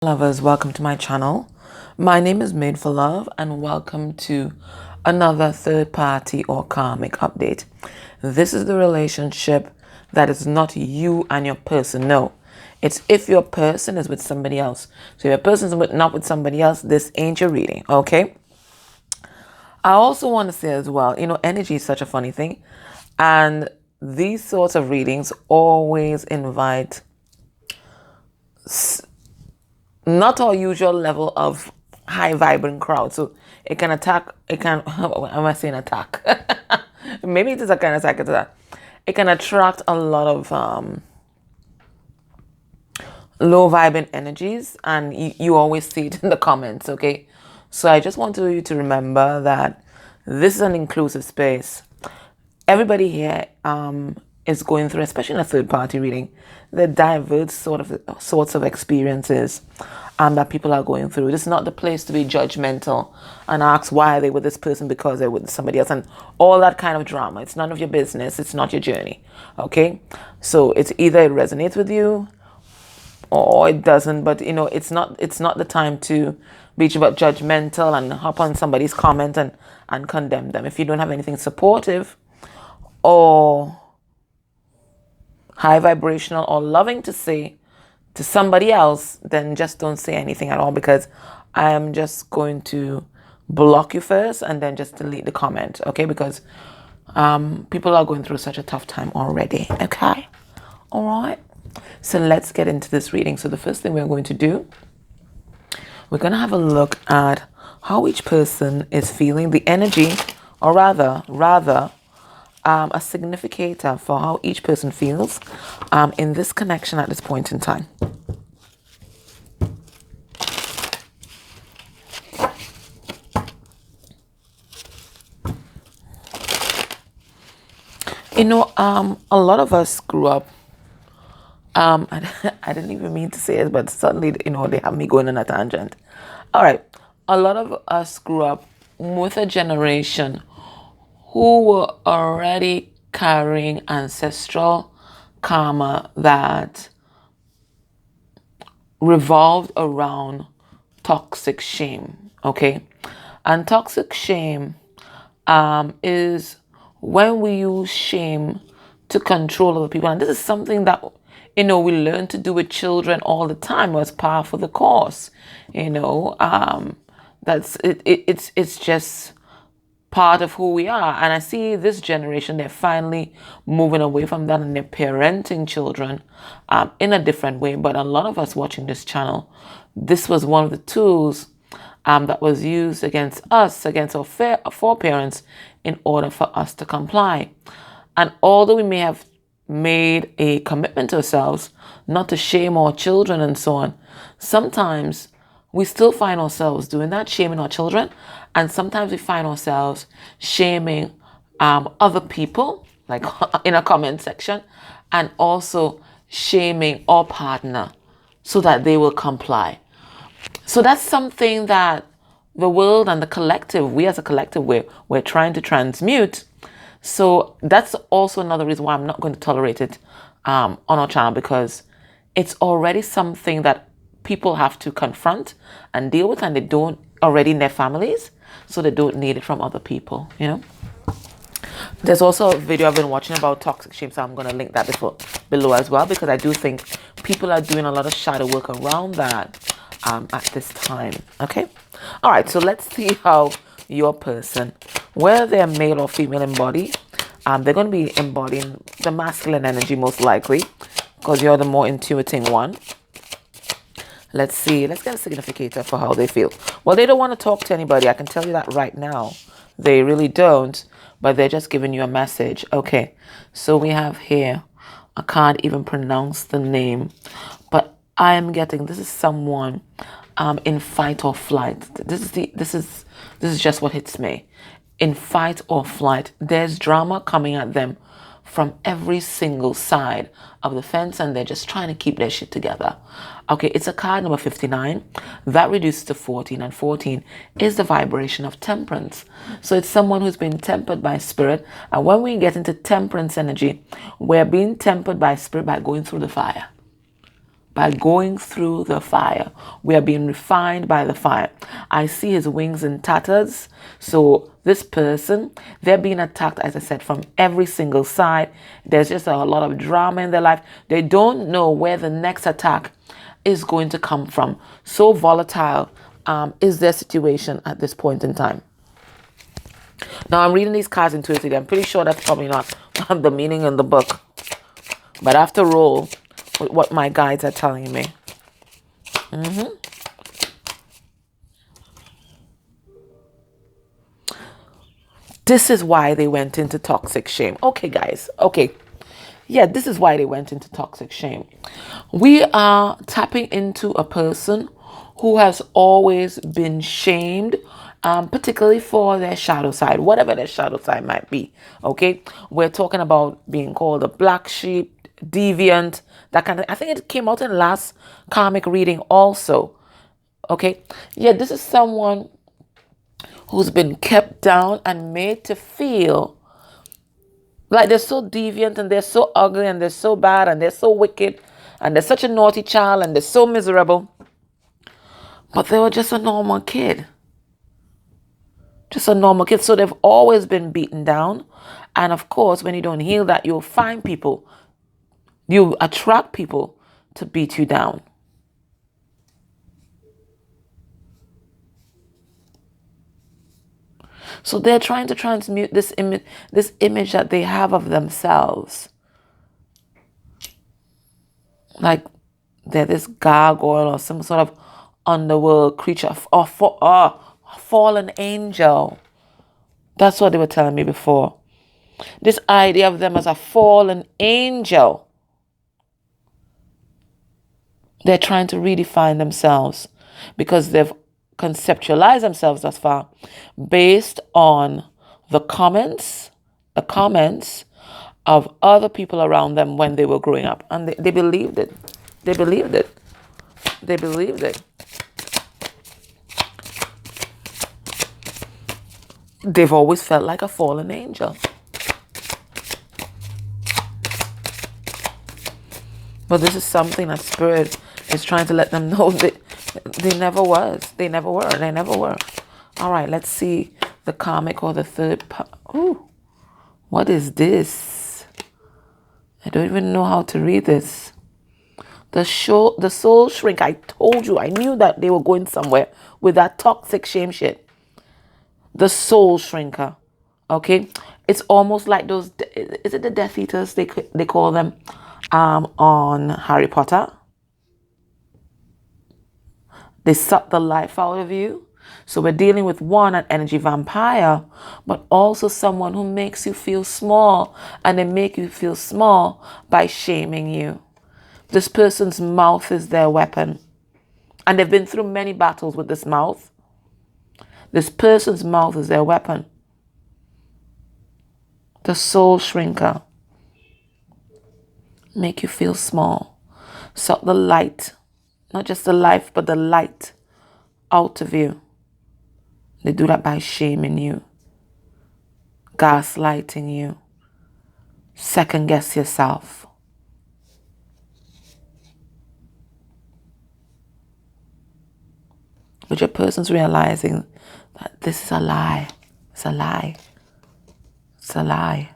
Lovers, welcome to my channel. My name is Made for Love and welcome to another third party or karmic update. This is the relationship that is not you and your person. No, it's if your person is with somebody else. So if your person is not with somebody else, this ain't your reading, okay? I also want to say as well, energy is such a funny thing. And these sorts of readings always invite not our usual level of high vibrant crowd. So it can am I saying attack? Maybe it is a kind of attack. It can attract a lot of low vibrant energies, and you always see it in the comments, okay? So I just want you to remember that this is an inclusive space. Everybody here is going through, especially in a third party reading, the diverse sorts of experiences that people are going through. This is not the place to be judgmental and ask why they with this person because they're with somebody else and all that kind of drama. It's none of your business. It's not your journey. Okay? So it's either it resonates with you or it doesn't, but it's not the time to be judgmental and hop on somebody's comment and condemn them. If you don't have anything supportive or high vibrational or loving to say to somebody else, then just don't say anything at all, because I am just going to block you first and then just delete the comment, okay? Because people are going through such a tough time already, okay? All right. So let's get into this reading. So the first thing we're going to do, we're going to have a look at how each person is feeling, the energy, or rather, a significator for how each person feels in this connection at this point in time. A lot of us grew up, I didn't even mean to say it, but suddenly, they have me going on a tangent. All right. A lot of us grew up with a generation who were already carrying ancestral karma that revolved around toxic shame, okay? And toxic shame is when we use shame to control other people. And this is something that, we learn to do with children all the time as par for the course. That's it. It's just part of who we are. And I see this generation, they're finally moving away from that and they're parenting children in a different way. But a lot of us watching this channel, this was one of the tools that was used against us, against our foreparents, in order for us to comply. And although we may have made a commitment to ourselves not to shame our children and so on, sometimes we still find ourselves doing that, shaming our children. And sometimes we find ourselves shaming other people, like in a comment section, and also shaming our partner so that they will comply. So that's something that the world and the collective, we as a collective, we're trying to transmute. So that's also another reason why I'm not going to tolerate it on our channel, because it's already something that people have to confront and deal with, and they don't already in their families, so they don't need it from other people, There's also a video I've been watching about toxic shame, so I'm going to link that below as well, because I do think people are doing a lot of shadow work around that at this time, okay? All right, so let's see how your person, whether they're male or female in body, they're going to be embodying the masculine energy most likely, because you're the more intuiting one. Let's see. Let's get a significator for how they feel. Well, they don't want to talk to anybody. I can tell you that right now. They really don't, but they're just giving you a message. Okay, so we have here, I can't even pronounce the name, but I am getting, this is someone in fight or flight. This is just what hits me. In fight or flight, there's drama coming at them from every single side of the fence, and they're just trying to keep their shit together. Okay, it's a card number 59. That reduces to 14, and 14 is the vibration of temperance. So it's someone who's been tempered by spirit, and when we get into temperance energy, we're being tempered by spirit by going through the fire. by going through the fire. We are being refined by the fire. I see his wings in tatters. So this person, they're being attacked, as I said, from every single side. There's just a lot of drama in their life. They don't know where the next attack is going to come from. So volatile is their situation at this point in time. Now I'm reading these cards intuitively. I'm pretty sure that's probably not the meaning in the book. But I have to roll with what my guides are telling me. This is why they went into toxic shame. Okay, guys. Okay. Yeah, this is why they went into toxic shame. We are tapping into a person who has always been shamed, particularly for their shadow side, whatever their shadow side might be. Okay. We're talking about being called a black sheep, deviant, that kind of. I think it came out in last karmic reading also. Okay. Yeah, this is someone who's been kept down and made to feel like they're so deviant and they're so ugly and they're so bad and they're so wicked and they're such a naughty child and they're so miserable. But they were just a normal kid. Just a normal kid. So they've always been beaten down. And of course, when you don't heal that, you'll find people, you attract people to beat you down. So they're trying to transmute this image that they have of themselves. Like they're this gargoyle or some sort of underworld creature or fallen angel. That's what they were telling me before. This idea of them as a fallen angel. They're trying to redefine themselves because they've conceptualized themselves thus far based on the comments of other people around them when they were growing up. And they believed it. They believed it. They believed it. They've always felt like a fallen angel. But this is something that Spirit is trying to let them know that they never was. They never were. They never were. All right, let's see the karmic or the third part. Ooh, what is this? I don't even know how to read this. The soul shrink. I told you. I knew that they were going somewhere with that toxic shame shit. The soul shrinker. Okay, it's almost like those. Is it the Death Eaters? They call them on Harry Potter. They suck the life out of you. So we're dealing with one, an energy vampire, but also someone who makes you feel small, and they make you feel small by shaming you. This person's mouth is their weapon, and they've been through many battles with this mouth. This person's mouth is their weapon. The soul shrinker. Make you feel small. Suck the light, not just the life, but the light out of you. They do that by shaming you, gaslighting you, second guess yourself. But your person's realizing that this is a lie. It's a lie. It's a lie.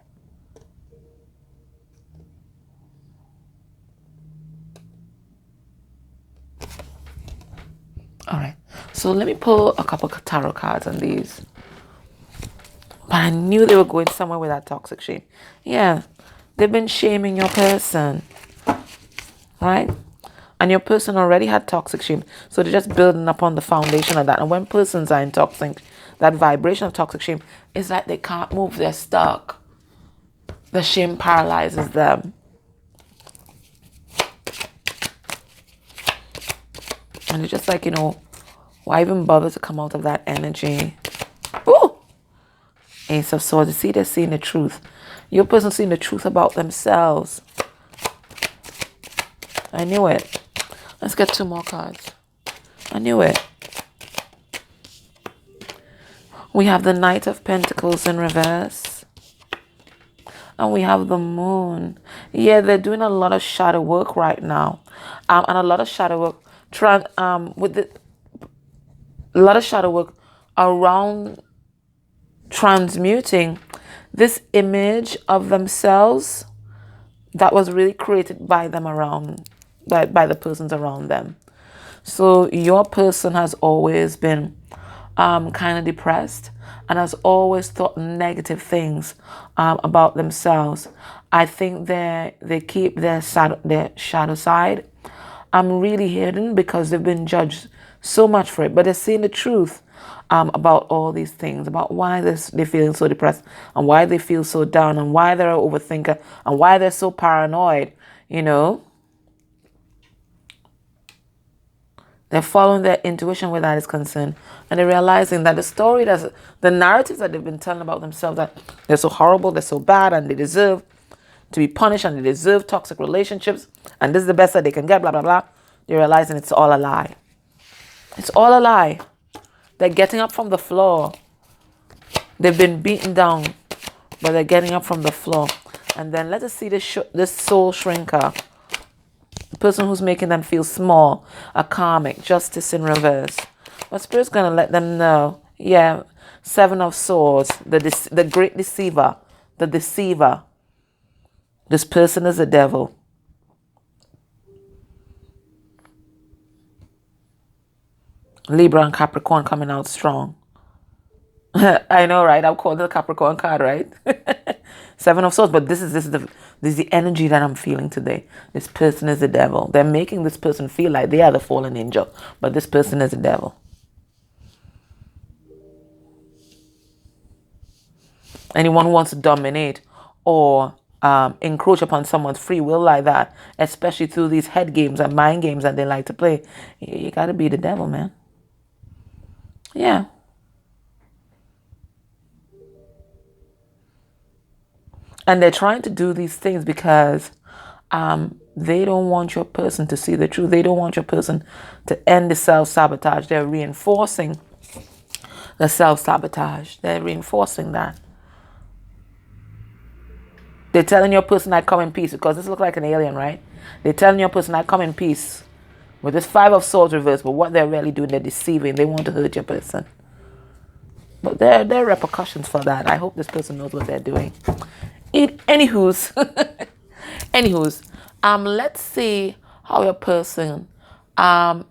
All right. So let me pull a couple of tarot cards on these. But I knew they were going somewhere with that toxic shame. Yeah. They've been shaming your person. Right? And your person already had toxic shame. So they're just building upon the foundation of that. And when persons are in toxic, that vibration of toxic shame, it's like they can't move. They're stuck. The shame paralyzes them. And it's just like, why even bother to come out of that energy? Ooh! Ace of Swords. You see, they're seeing the truth. Your person's seeing the truth about themselves. I knew it. Let's get 2 more cards. I knew it. We have the Knight of Pentacles in reverse. And we have the Moon. Yeah, they're doing a lot of shadow work right now. And a lot of shadow work, a lot of shadow work around transmuting this image of themselves that was really created by them around, by the persons around them. So your person has always been kind of depressed and has always thought negative things about themselves. I think they keep their shadow side really hidden because they've been judged so much for it. But they're seeing the truth about all these things, about why they're feeling so depressed and why they feel so down and why they're an overthinker and why they're so paranoid, you know. They're following their intuition where that is concerned. And they're realizing that the narratives that they've been telling about themselves, that they're so horrible, they're so bad, and they deserve to be punished, and they deserve toxic relationships, and this is the best that they can get, blah, blah, blah. They're realizing it's all a lie. It's all a lie. They're getting up from the floor. They've been beaten down, but they're getting up from the floor. And then let us see this soul shrinker. The person who's making them feel small, a karmic, justice in reverse. But Spirit's going to let them know, yeah, 7 of Swords, the great deceiver, the deceiver. This person is a devil. Libra and Capricorn coming out strong. I know, right? I'll call the Capricorn card, right? 7 of Swords, but this is the energy that I'm feeling today. This person is the devil. They're making this person feel like they are the fallen angel, but this person is the devil. Anyone who wants to dominate or encroach upon someone's free will like that, especially through these head games and mind games that they like to play, you got to be the devil, man. Yeah. And they're trying to do these things because they don't want your person to see the truth. They don't want your person to end the self-sabotage. They're reinforcing the self-sabotage. They're reinforcing that. They're telling your person, I come in peace, because this looks like an alien, right? They're telling your person, I come in peace. With this 5 of Swords reversed, but what they're really doing, they're deceiving. They want to hurt your person. But there are repercussions for that. I hope this person knows what they're doing. Anywho's, let's see how your person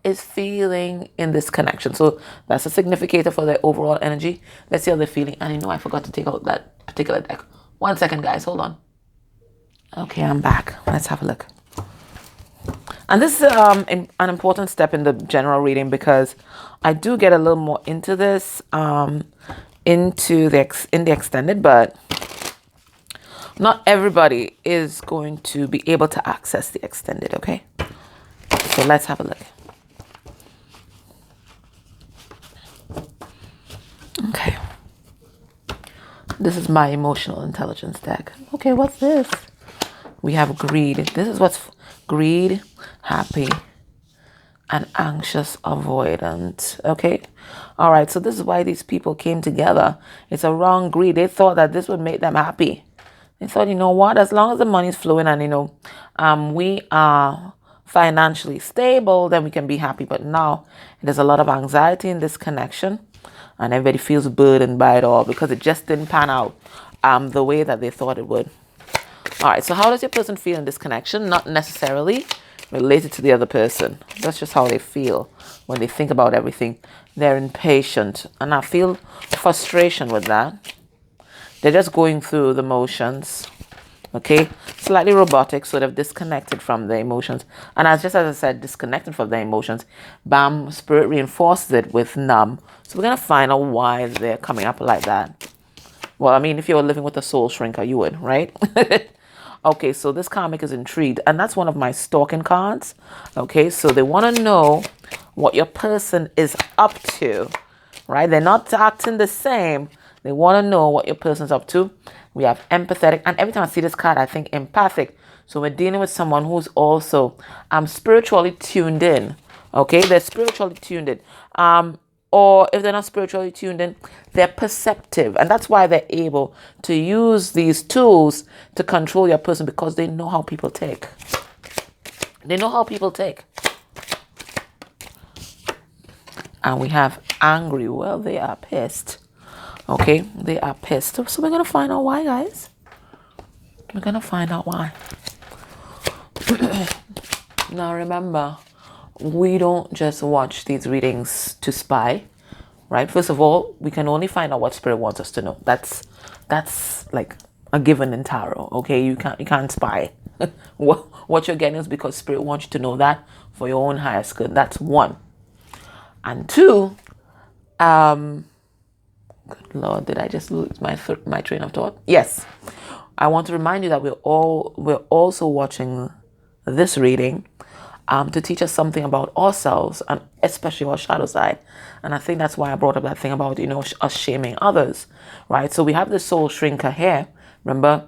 is feeling in this connection. So that's a significator for their overall energy. Let's see how they're feeling. And I forgot to take out that particular deck. 1 second, guys. Hold on. Okay, I'm back. Let's have a look. And this is an important step in the general reading, because I do get a little more into this in the extended, but not everybody is going to be able to access the extended, okay? So let's have a look. Okay. This is my emotional intelligence deck. Okay, what's this? We have greed. This is what's greed, happy, and anxious avoidant. Okay. All right. So this is why these people came together. It's a wrong greed. They thought that this would make them happy. They thought, you know what, as long as the money's flowing and we are financially stable, then we can be happy. But now there's a lot of anxiety in this connection, and everybody feels burdened by it all because it just didn't pan out the way that they thought it would. All right, so how does your person feel in this connection? Not necessarily related to the other person. That's just how they feel when they think about everything. They're impatient, and I feel frustration with that. They're just going through the motions, okay? Slightly robotic, so they've disconnected from the emotions. And as I said, disconnected from the emotions, bam, Spirit reinforces it with numb. So we're going to find out why they're coming up like that. Well, I mean, if you were living with a soul shrinker, you would, right? Okay, so this karmic is intrigued, and that's one of my stalking cards. Okay, so they want to know what your person is up to, right? They're not acting the same. They want to know what your person's up to. We have empathetic, and every time I see this card, I think empathic. So we're dealing with someone who's also spiritually tuned in. Okay, they're spiritually tuned in. Or if they're not spiritually tuned in, they're perceptive. And that's why they're able to use these tools to control your person, because they know how people tick. They know how people take. And we have angry. Well, they are pissed. Okay, they are pissed. So we're going to find out why, guys. We're going to find out why. Now, remember, we don't just watch these readings to spy, right? First of all, we can only find out what Spirit wants us to know. That's like a given in tarot, okay? You can't spy. What you're getting is because Spirit wants you to know that for your own highest good. That's one. And two, good Lord, did I just lose my train of thought? Yes. I want to remind you that we're also watching this reading to teach us something about ourselves and especially our shadow side. And I think that's why I brought up that thing about, us shaming others, right? So we have the soul shrinker here. Remember,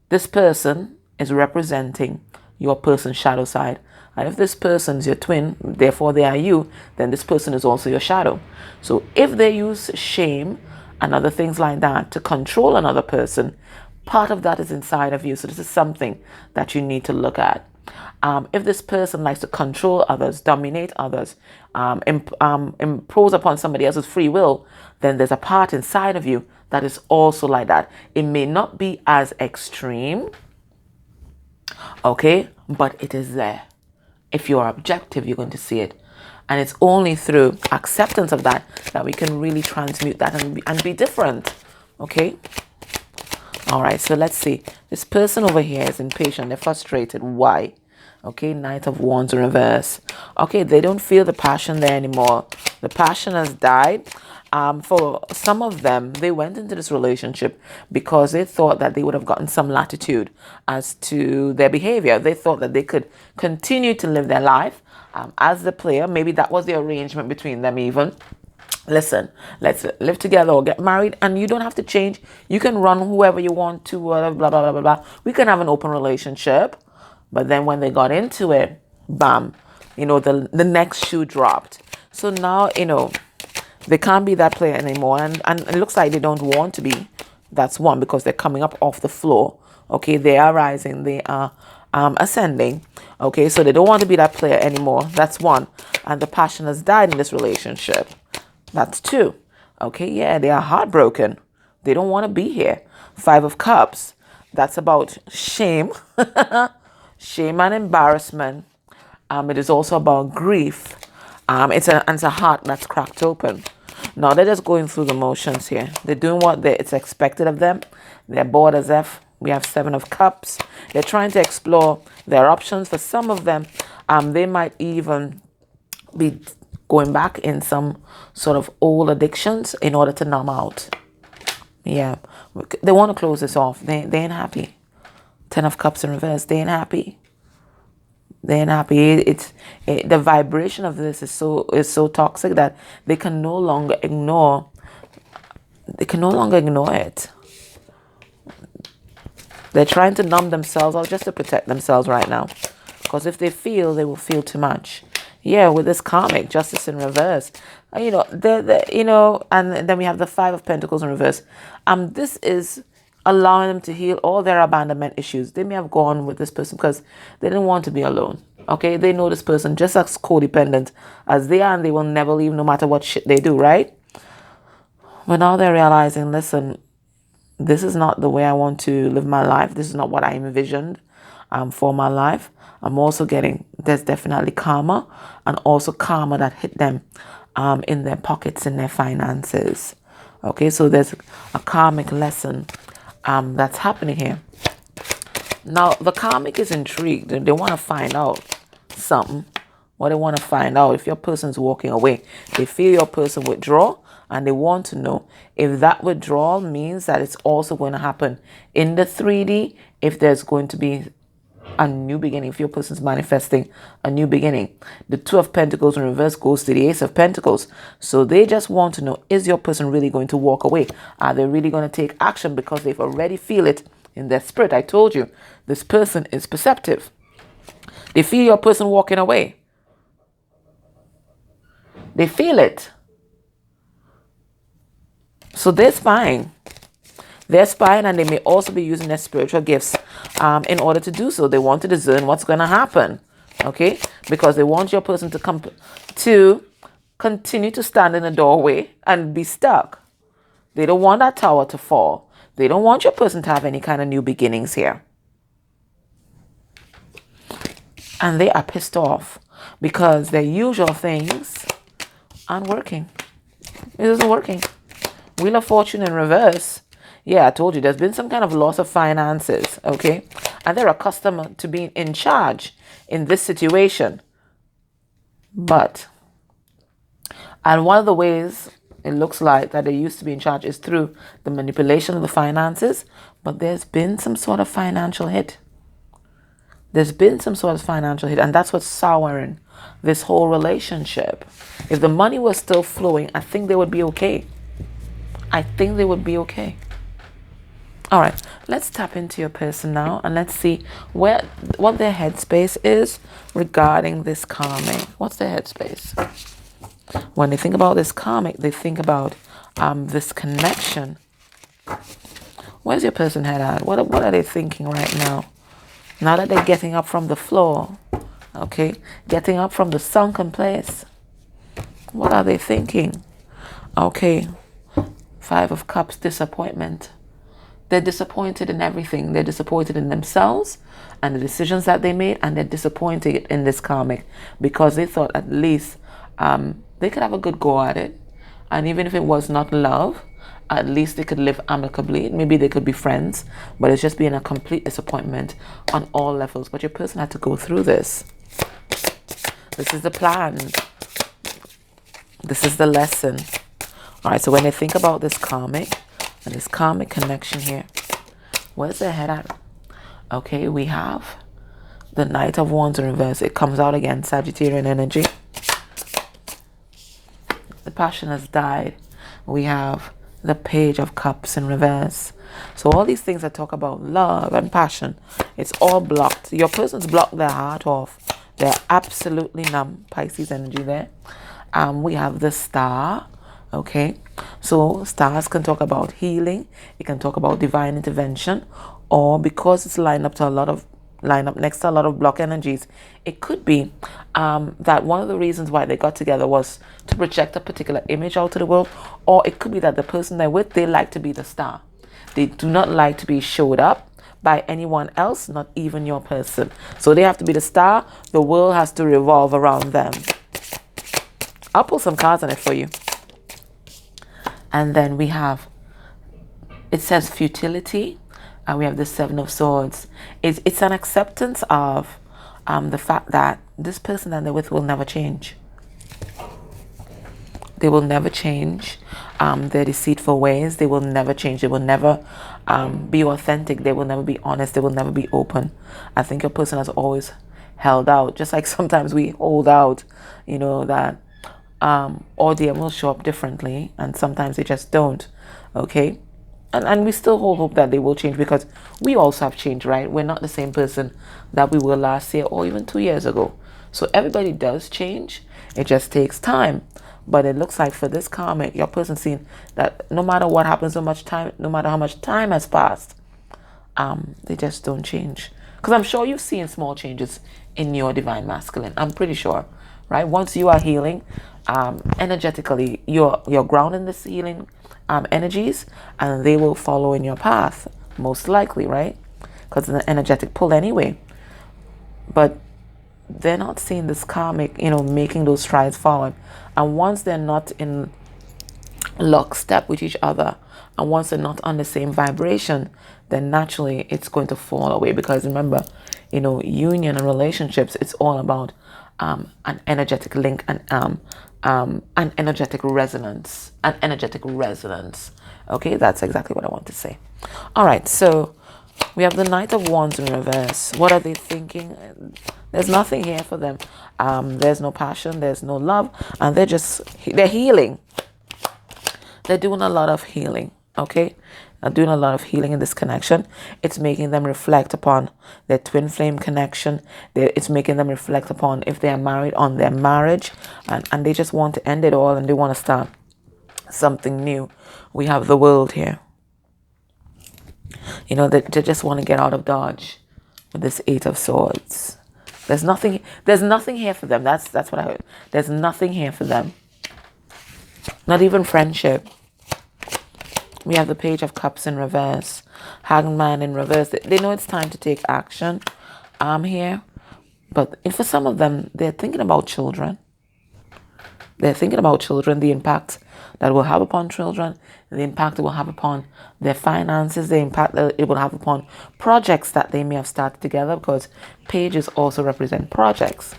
this person is representing your person's shadow side. And if this person's your twin, therefore they are you, then this person is also your shadow. So if they use shame and other things like that to control another person, part of that is inside of you. So this is something that you need to look at. If this person likes to control others, dominate others, impose upon somebody else's free will, then there's a part inside of you that is also like that. It may not be as extreme, okay, but it is there. If you are objective, you're going to see it. And it's only through acceptance of that we can really transmute that and be different, okay? All right, so let's see. This person over here is impatient. They're frustrated. Why? Okay, Knight of Wands in reverse. Okay, they don't feel the passion there anymore. The passion has died. For some of them, they went into this relationship because they thought that they would have gotten some latitude as to their behavior. They thought that they could continue to live their life as the player. Maybe that was the arrangement between them even. Listen, let's live together or get married, and you don't have to change. You can run whoever you want to, blah, blah, blah, blah, blah. We can have an open relationship. But then when they got into it, bam, the next shoe dropped. So now, they can't be that player anymore. And it looks like they don't want to be. That's one, because they're coming up off the floor. Okay, they are rising. They are ascending. Okay, so they don't want to be that player anymore. That's one. And the passion has died in this relationship. That's two. Okay, yeah, they are heartbroken. They don't want to be here. 5 of Cups. That's about shame. Shame and embarrassment. It is also about grief. It's a heart that's cracked open. Now they're just going through the motions here. They're doing what it's expected of them. They're bored as F. We have 7 of Cups. They're trying to explore their options. For some of them, they might even be going back in some sort of old addictions in order to numb out. Yeah, they want to close this off. They ain't happy. 10 of Cups in reverse. They ain't happy. They ain't happy. The vibration of this is so toxic that they can no longer ignore. They can no longer ignore it. They're trying to numb themselves out just to protect themselves right now. Because if they feel, they will feel too much. Yeah, with this karmic justice in reverse, and then we have the 5 of Pentacles in reverse. This is allowing them to heal all their abandonment issues. They may have gone with this person because they didn't want to be alone. Okay, they know this person just as codependent as they are, and they will never leave no matter what shit they do, right? But now they're realizing, listen, this is not the way I want to live my life. This is not what I envisioned for my life. I'm also getting, there's definitely karma, and also karma that hit them in their pockets, in their finances. Okay, so there's a karmic lesson that's happening here. Now, the karmic is intrigued. They want to find out something. What they want to find out, if your person's walking away, they feel your person withdraw, and they want to know if that withdrawal means that it's also going to happen in the 3D, if there's going to be a new beginning, if your person's manifesting a new beginning. The 2 of Pentacles in reverse goes to the Ace of Pentacles. So they just want to know, is your person really going to walk away? Are they really going to take action? Because they've already feel it in their spirit. I told you, this person is perceptive. They feel your person walking away. They feel it. So they're spying. They're spying, and they may also be using their spiritual gifts in order to do so. They want to discern what's going to happen, okay? Because they want your person to come to continue to stand in the doorway and be stuck. They don't want that tower to fall. They don't want your person to have any kind of new beginnings here. And they are pissed off because their usual things aren't working. It isn't working. Wheel of Fortune in reverse. Yeah, I told you there's been some kind of loss of finances, okay? And they're accustomed to being in charge in this situation. And one of the ways it looks like that they used to be in charge is through the manipulation of the finances, but there's been some sort of financial hit. There's been some sort of financial hit, and that's what's souring this whole relationship. If the money was still flowing, I think they would be okay. I think they would be okay. All right, let's tap into your person now and let's see what their headspace is regarding this karmic. What's their headspace? When they think about this karmic, they think about this connection. Where's your person head at? What are they thinking right now? Now that they're getting up from the floor, okay, getting up from the sunken place, what are they thinking? Okay, 5 of Cups, disappointment. They're disappointed in everything. They're disappointed in themselves and the decisions that they made, and they're disappointed in this karmic because they thought at least they could have a good go at it. And even if it was not love, at least they could live amicably. Maybe they could be friends, but it's just been a complete disappointment on all levels. But your person had to go through this. This is the plan. This is the lesson. All right, so when they think about this karmic and this karmic connection here, where's their head at? Okay, we have the Knight of Wands in reverse. It comes out again, Sagittarian energy. The passion has died. We have the Page of Cups in reverse. So all these things that talk about love and passion, it's all blocked. Your person's blocked their heart off. They're absolutely numb. Pisces energy there. We have the Star. Okay, so stars can talk about healing. It can talk about divine intervention, or because it's lined up next to a lot of block energies, it could be that one of the reasons why they got together was to project a particular image out to the world, or it could be that the person they're with, they like to be the star. They do not like to be showed up by anyone else, not even your person. So they have to be the star. The world has to revolve around them. I'll pull some cards on it for you. And then we have, it says futility, and we have the Seven of Swords. It's an acceptance of the fact that this person that they're with will never change. They will never change their deceitful ways. They will never change. They will never be authentic. They will never be honest. They will never be open. I think your person has always held out, just like sometimes we hold out, you know, that or they will show up differently, and sometimes they just don't. Okay, and we still hold hope that they will change, because we also have changed, right? We're not the same person that we were last year or even 2 years ago. So everybody does change. It just takes time. But it looks like for this karmic, your person seeing that no matter what happens, no matter how much time has passed, they just don't change. Because I'm sure you've seen small changes in your divine masculine. I'm pretty sure, right? Once you are healing, energetically, you're grounding this healing energies, and they will follow in your path, most likely, right? Because it's an energetic pull anyway. But they're not seeing this karmic, making those strides forward. And once they're not in lockstep with each other, and once they're not on the same vibration, then naturally it's going to fall away. Because remember, union and relationships, it's all about an energetic link and an energetic resonance. Okay, that's exactly what I want to say. All right, so we have the Knight of Wands in reverse. What are they thinking? There's nothing here for them. There's no passion, there's no love, and they're healing. They're doing a lot of healing, okay? They're doing a lot of healing in this connection. It's making them reflect upon their twin flame connection. It's making them reflect upon if they are married, on their marriage, and they just want to end it all, and they want to start something new. We have the World here. They just want to get out of Dodge with this Eight of Swords. There's nothing here for them. That's what I heard. There's nothing here for them. Not even friendship. We have the Page of Cups in reverse. Hanged Man in reverse. They know it's time to take action. I'm here. But for some of them, they're thinking about children. They're thinking about children, the impact that will have upon children, the impact it will have upon their finances, the impact that it will have upon projects that they may have started together, because pages also represent projects.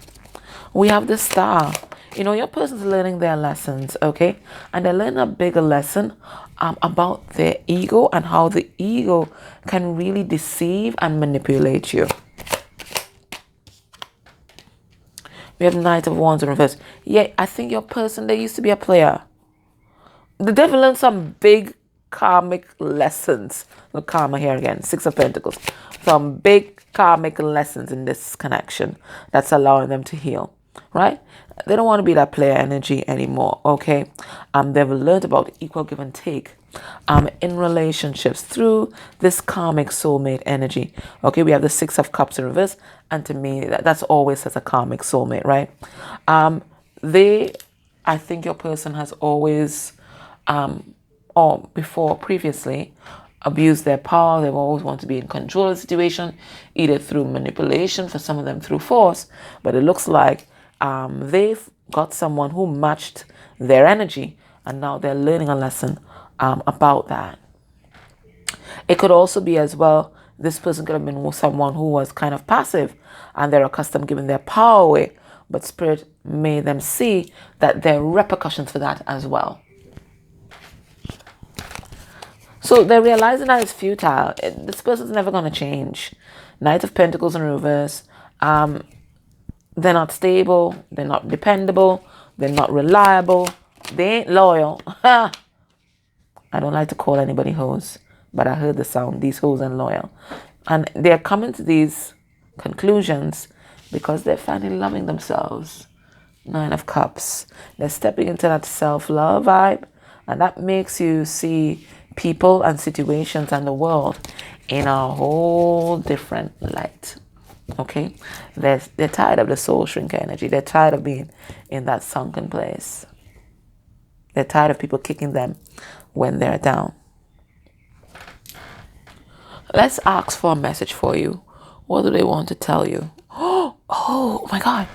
We have the Star. You know, your person's learning their lessons, okay? And they're learning a bigger lesson about their ego and how the ego can really deceive and manipulate you. We have Knight of Wands in reverse. Yeah, I think your person, they used to be a player. The devil learned some big karmic lessons. Look, karma here again. Six of Pentacles. Some big karmic lessons in this connection that's allowing them to heal. Right? They don't want to be that player energy anymore. Okay? They've learned about equal give and take. In relationships through this karmic soulmate energy. Okay, we have the Six of Cups in reverse, and to me that's always as a karmic soulmate, right? I think your person has always or previously abused their power. They've always wanted to be in control of the situation, either through manipulation, for some of them through force, but it looks like they've got someone who matched their energy, and now they're learning a lesson about that. It could also be as well, this person could have been someone who was kind of passive and they're accustomed giving their power away, but Spirit made them see that there are repercussions for that as well. So they're realizing that it's futile. This person's never going to change. Knight of Pentacles in reverse. They're not stable. They're not dependable. They're not reliable. They ain't loyal. I don't like to call anybody hoes, but I heard the sound. These hoes ain't loyal. And they're coming to these conclusions because they're finally loving themselves. Nine of Cups. They're stepping into that self-love vibe, and that makes you see people and situations and the world in a whole different light. Okay? They're tired of the soul shrinker energy. They're tired of being in that sunken place. They're tired of people kicking them when they're down. Let's ask for a message for you. What do they want to tell you? Oh my God.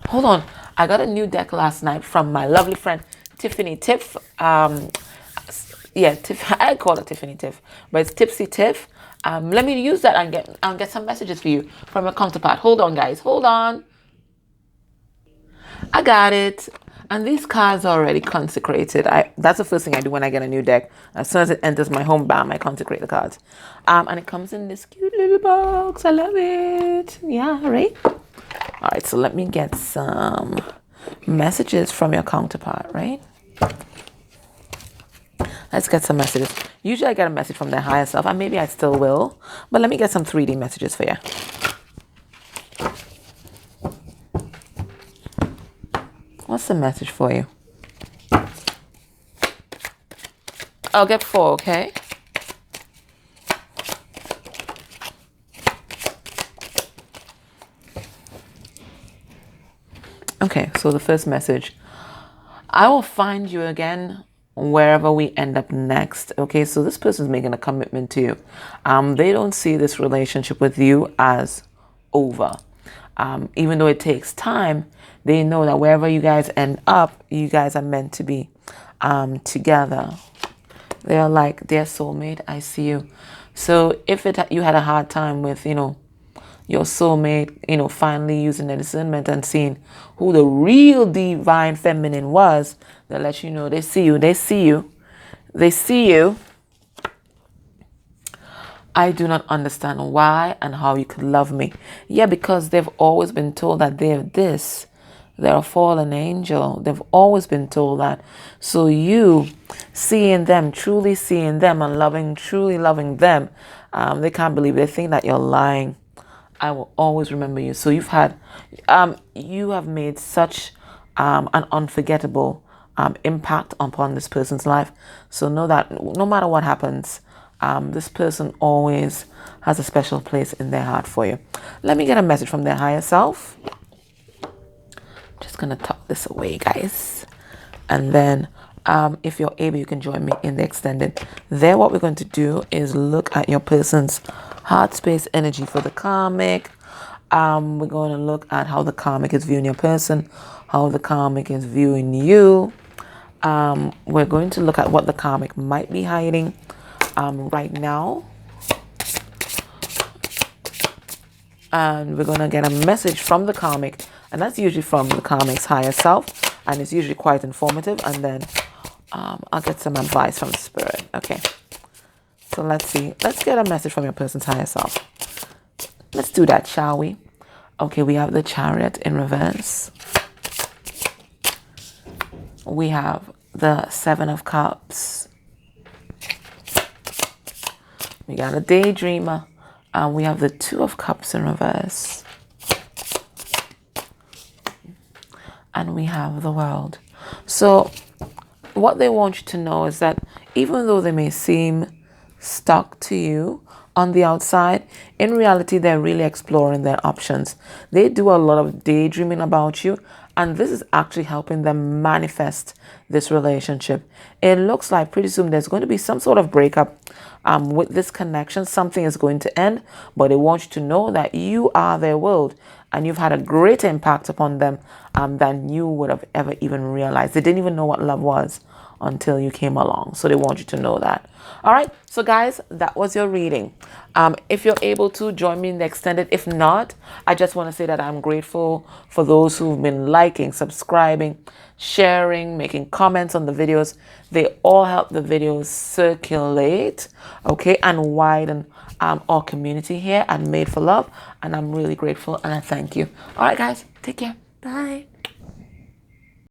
Hold on. I got a new deck last night from my lovely friend Tiffany Tiff. Tiff. I call it Tiffany Tiff, but it's Tipsy Tiff. Let me use that and get some messages for you from a counterpart. Hold on, guys. Hold on. I got it. And these cards are already consecrated. That's the first thing I do when I get a new deck. As soon as it enters my home, bam, I consecrate the cards. And it comes in this cute little box. I love it. Yeah, right? All right, so let me get some messages from your counterpart, right? Let's get some messages. Usually I get a message from their higher self, and maybe I still will. But let me get some 3D messages for you. What's the message for you? I'll get 4, okay? Okay, so the first message. I will find you again wherever we end up next. Okay, so this person's making a commitment to you. They don't see this relationship with you as over. Even though it takes time, they know that wherever you guys end up, you guys are meant to be together. They are like their soulmate. I see you. So if you had a hard time with, your soulmate, finally using their discernment and seeing who the real divine feminine was, they'll let you know they see you. They see you. They see you. I do not understand why and how you could love me. Yeah, because they've always been told that they're this. They're a fallen angel. They've always been told that. So you seeing them, truly seeing them and truly loving them, they can't believe it. They think that you're lying. I will always remember you. So you have made such an unforgettable impact upon this person's life. So know that no matter what happens, This person always has a special place in their heart for you. Let me get a message from their higher self. Just gonna tuck this away, guys, and then if you're able, you can join me in the extended. There, what we're going to do is look at your person's heart space energy for the karmic. We're going to look at how the karmic is viewing your person, how the karmic is viewing you. We're going to look at what the karmic might be hiding right now. And we're going to get a message from the karmic, and that's usually from the karmic's higher self, and it's usually quite informative. And then I'll get some advice from the spirit. Okay, so let's see. Let's get a message from your person's higher self. Let's do that, shall we? Okay, we have the Chariot in reverse. We have the Seven of Cups. We got a Daydreamer. And we have the Two of Cups in reverse. And we have the World. So what they want you to know is that even though they may seem stuck to you on the outside, in reality, they're really exploring their options. They do a lot of daydreaming about you, and this is actually helping them manifest this relationship. It looks like pretty soon there's going to be some sort of breakup with this connection. Something is going to end, but they want you to know that you are their world, and you've had a greater impact upon them than you would have ever even realized. They didn't even know what love was until you came along. So they want you to know that. All right. So guys, that was your reading. If you're able to, join me in the extended. If not, I just want to say that I'm grateful for those who've been liking, subscribing, sharing, making comments on the videos. They all help the videos circulate, okay, and widen our community here and Made for Love. And I'm really grateful and I thank you. All right, guys, take care. Bye.